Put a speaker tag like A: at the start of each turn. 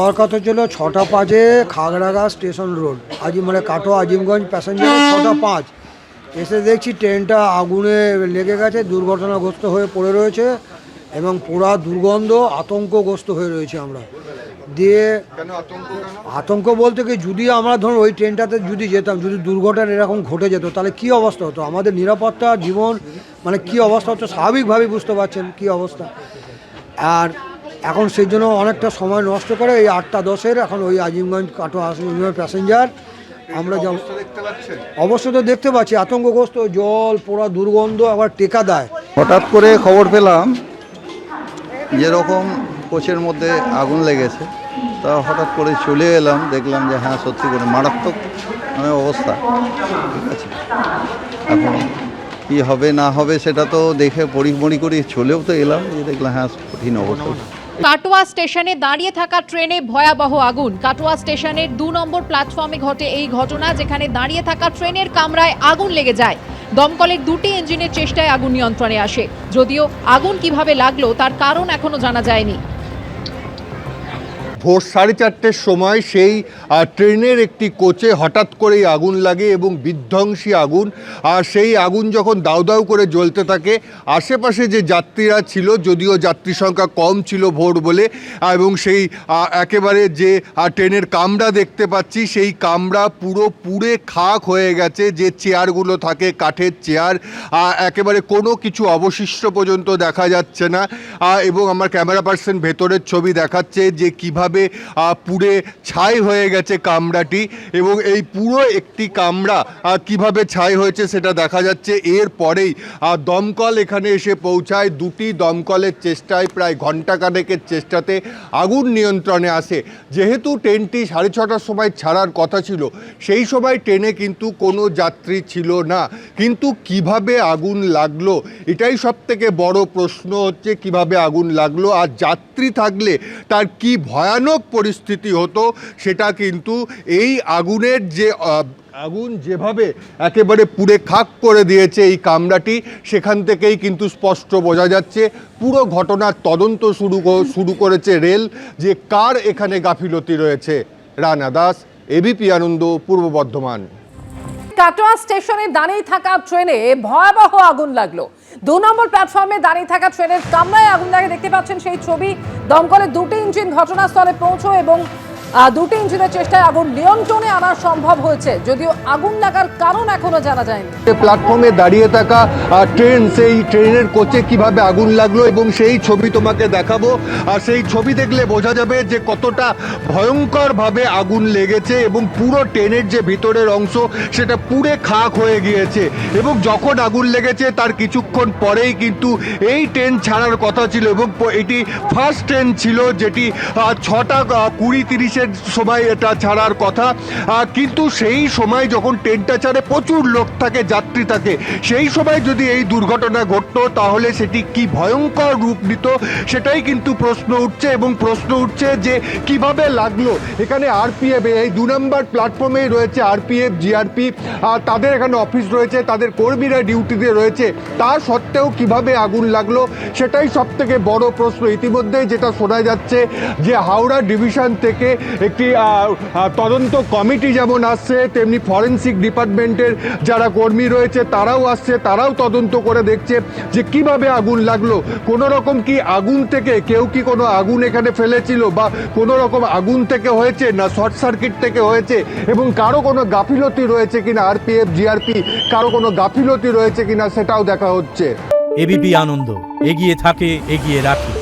A: যাওয়ার কথা ছিল 6:05 খাগড়াগা স্টেশন রোড মানে কাটোয়া আজিমগঞ্জ প্যাসেঞ্জার 6:05। এসে দেখছি ট্রেনটা আগুনে লেগে গেছে, দুর্ঘটনাগ্রস্ত হয়ে পড়ে রয়েছে এবং পোড়া দুর্গন্ধ, আতঙ্কগ্রস্ত হয়ে রয়েছে আমরা। দিয়ে আতঙ্ক বলতে কি, যদি আমরা ধরুন ওই ট্রেনটাতে যদি যেতাম, যদি দুর্ঘটনা এরকম ঘটে যেত তাহলে কী অবস্থা হতো, আমাদের নিরাপত্তা জীবন মানে কী অবস্থা হতো স্বাভাবিকভাবেই বুঝতে পারছেন কী অবস্থা। আর এখন সেই জন্য অনেকটা সময় নষ্ট করে এই 8:10 এখন ওই আজিমগঞ্জ কাটোয়া আজিমগঞ্জ প্যাসেঞ্জার আমরা অবশ্য তো দেখতে পাচ্ছি আতঙ্কগ্রস্ত, জল পোড়া দুর্গন্ধ, আবার টেকা দেয়।
B: হঠাৎ করে খবর পেলাম যেরকম কোচের মধ্যে আগুন লেগেছে, তা হঠাৎ করে চলে এলাম, দেখলাম যে হ্যাঁ সত্যি করে মারাত্মক অবস্থা। ঠিক আছে, এখন কী হবে না হবে সেটা তো দেখে পরিমরি করে চলেও তো এলাম, দেখলাম হ্যাঁ কঠিন অবস্থা।
C: কাটোয়া স্টেশনে দাঁড়িয়ে থাকা ট্রেনে ভয়াবহ আগুন। কাটোয়া স্টেশনের 2 নম্বর প্ল্যাটফর্মে ঘটে এই ঘটনা, যেখানে দাঁড়িয়ে থাকা ট্রেনের কামরায় আগুন লেগে যায়। দমকলের 2টি ইঞ্জিনের চেষ্টায় আগুন নিয়ন্ত্রণে আসে, যদিও আগুন কিভাবে লাগলো তার কারণ এখনো জানা যায়নি।
D: ভোর 4:30-র সময় সেই ট্রেনের একটি কোচে হঠাৎ করেই আগুন লাগে এবং বিধ্বংসী আগুন। আর সেই আগুন যখন দাউ দাউ করে জ্বলতে থাকে, আশেপাশে যে যাত্রীরা ছিল, যদিও যাত্রী সংখ্যা কম ছিল ভোর বলে, এবং সেই একেবারে যে ট্রেনের কামরা দেখতে পাচ্ছি, সেই কামরা পুরো পুড়ে খাক হয়ে গেছে। যে চেয়ারগুলো থাকে কাঠের চেয়ার, একেবারে কোনো কিছু অবশিষ্ট পর্যন্ত দেখা যাচ্ছে না। এবং আমার ক্যামেরা পার্সন ভেতরের ছবি দেখাচ্ছে যে কীভাবে পুড়ে ছাই হয়ে গেছে কামরাটি, এবং এই পুরো একটি কামরা কিভাবে ছাই হয়েছে সেটা দেখা যাচ্ছে। এরপরেই দমকল এখানে এসে পৌঁছায়। 2টি দমকলের চেষ্টায়, প্রায় ঘণ্টাখানেকের চেষ্টাতে আগুন নিয়ন্ত্রণে আসে। যেহেতু ট্রেনটি 6:30টার সময় ছাড়ার কথা ছিল, সেই সময় ট্রেনে কিন্তু কোনো যাত্রী ছিল না। কিন্তু কিভাবে আগুন লাগলো, এটাই সবথেকে বড় প্রশ্ন হচ্ছে, কিভাবে আগুন লাগলো। আর যাত্রী থাকলে তার কি ভয়ানক পরিস্থিতি হতো, সেটা কিন্তু এই আগুনের যে আগুন যেভাবে একেবারে পুড়ে খাক করে দিয়েছে এই কামরাটি, সেখান থেকেই কিন্তু স্পষ্ট বোঝা যাচ্ছে। পুরো ঘটনার তদন্ত শুরু করেছে রেল, যে কার এখানে গাফিলতি রয়েছে। রানা দাস, এবিপি আনন্দ, পূর্ব বর্ধমান।
E: কাটোয়া স্টেশনে দাঁড়িয়ে থাকা ট্রেনে ভয়াবহ আগুন লাগলো। 2 নম্বর প্ল্যাটফর্মে দাঁড়িয়ে থাকা ট্রেনের কামরায় আগুন লাগে, দেখতে পাচ্ছেন সেই ছবি। দমকলের 2টি ইঞ্জিন ঘটনাস্থলে পৌঁছয় এবং 2টি ইঞ্জিনের চেষ্টায় আগুন নিয়ন্ত্রণে আনা সম্ভব হয়েছে, যদিও আগুন লাগার কারণ এখনো জানা যায়নি।
D: প্ল্যাটফর্মে দাঁড়িয়ে থাকা ট্রেন, সেই ট্রেনের কোচে কিভাবে আগুন লাগলো এবং সেই ছবি তোমাকে দেখাবো। আর সেই ছবি দেখলে বোঝা যাবে যে কতটা ভয়ঙ্করভাবে আগুন লেগেছে, এবং পুরো ট্রেনের যে ভিতরের অংশ সেটা পুড়ে খাক হয়ে গিয়েছে। এবং যখন আগুন লেগেছে তার কিছুক্ষণ পরেই কিন্তু এই ট্রেন ছাড়ার কথা ছিল, এবং এটি ফার্স্ট ট্রেন ছিল, যেটি 6:20-30 সময় এটা ছাড়ার কথা। কিন্তু সেই সময় যখন ট্রেনটা ছাড়ে প্রচুর লোক থাকে, যাত্রী থাকে, সেই সময় যদি এই দুর্ঘটনা ঘটতো তাহলে সেটি কি ভয়ঙ্কর রূপ নিত, সেটাই কিন্তু প্রশ্ন উঠছে। এবং প্রশ্ন উঠছে যে কিভাবে লাগলো। এখানে আরপিএফ, এই 2 নম্বর প্ল্যাটফর্মেই রয়েছে আরপিএফ, জিআরপি, তাদের এখানে অফিস রয়েছে, তাদের কর্মীরা ডিউটিতে রয়েছে, তার সত্ত্বেও কিভাবে আগুন লাগলো সেটাই সব থেকে বড় প্রশ্ন। ইতিমধ্যেই যেটা শোনা যাচ্ছে যে হাওড়া ডিভিশন থেকে একটি তদন্ত কমিটি যেমন আসছে, তেমনি ফরেন্সিক ডিপার্টমেন্টের যারা কর্মী রয়েছে তারাও আসছে, তারাও তদন্ত করে দেখছে যে কিভাবে আগুন লাগলো। কোনো রকম কি আগুন থেকে কেউ কি কোনো আগুন এখানে ফেলেছিল, বা কোনো রকম আগুন থেকে হয়েছে, না শর্ট সার্কিট থেকে হয়েছে, এবং কারো কোনো গাফিলতি রয়েছে কিনা, আরপিএফ জিআরপি কারো কোনো গাফিলতি রয়েছে কিনা সেটাও দেখা হচ্ছে।
F: এবিপি আনন্দ, এগিয়ে থাকে, এগিয়ে রাখে।